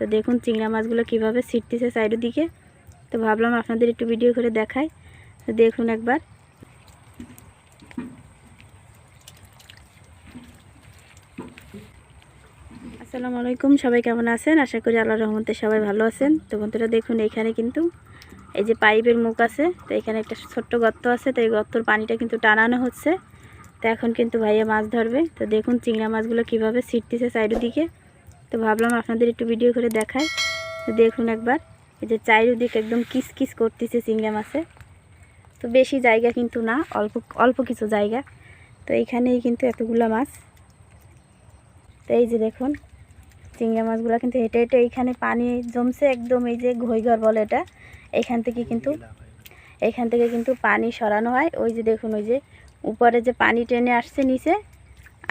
তো দেখুন চিংড়া মাছগুলো কীভাবে ছিটতেছে সাইডের দিকে। তো ভাবলাম আপনাদের একটু ভিডিও করে দেখাই। তো দেখুন একবার। আসসালামু আলাইকুম, সবাই কেমন আছেন? আশা করি আল্লাহর রহমতে সবাই ভালো আছেন। তো বন্ধুরা দেখুন, এইখানে কিন্তু এই যে পাইপের মুখ আছে, তো এখানে একটা ছোট্ট গর্ত আছে, তো এই গর্তর পানিটা কিন্তু টানানো হচ্ছে। তো এখন কিন্তু ভাইয়া মাছ ধরবে। তো দেখুন চিংড়া মাছগুলো কীভাবে ছিটতেছে সাইডের দিকে। তো ভাবলাম আপনাদের একটু ভিডিও করে দেখাই। তো দেখুন একবার, এই যে চারিদিকে একদম কিস কিস করতেছে চিংড়া মাছে। তো বেশি জায়গা কিন্তু না, অল্প অল্প কিছু জায়গা। তো এইখানেই কিন্তু এতগুলো মাছ। তো এই যে দেখুন চিংড়া মাছগুলো কিন্তু হেঁটে হেঁটে এইখানে পানি জমছে একদম, এই যে ঘইঘর বলে এটা, এখান থেকে কিন্তু পানি সরানো হয়। ওই যে দেখুন, ওই যে উপরে যে পানি টেনে আসছে নিচে,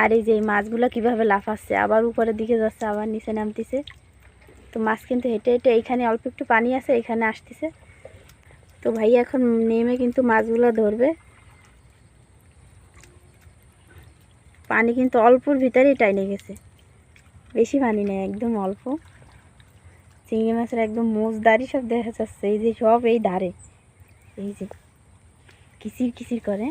আর এই যে মাছগুলো কীভাবে লাফাচ্ছে, আবার উপরের দিকে যাচ্ছে, আবার নিচে নামতেছে। তো মাছ কিন্তু হেঁটে হেঁটে এইখানে অল্প একটু পানি আছে, এখানে আসতেছে। তো ভাই এখন নেমে কিন্তু মাছগুলো ধরবে। পানি কিন্তু অল্পর ভিতরেই টাইনে গেছে, বেশি পানি নেই, একদম অল্প। চিংড়ি মাছের একদম মোজদারি সব দেখা যাচ্ছে, এই যে সব এই ধারে, এই যে কিচির কিচির করে।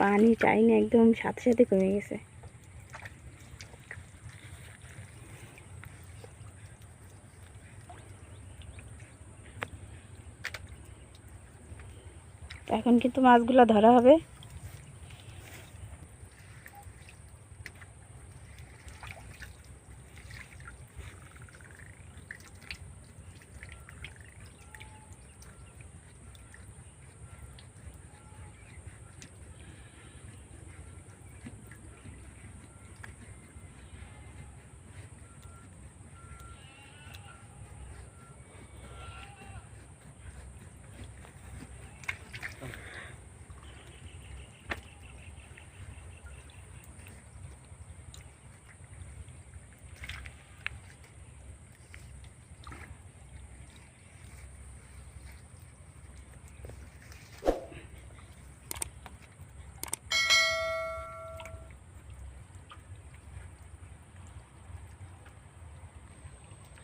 পানি টাইনে একদম সাথে সাথে কমে গেছে। এখন কিন্তু মাছগুলো ধরা হবে।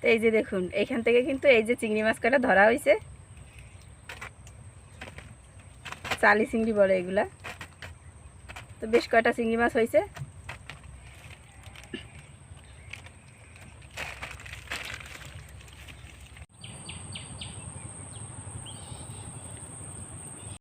তো এই যে দেখুন, এইখান থেকে কিন্তু এই যে চিংড়ি মাছ কটা ধরা হয়েছে, চালি চিংড়ি বলে এগুলা। তো বেশ কয়টা চিংড়ি মাছ হয়েছে।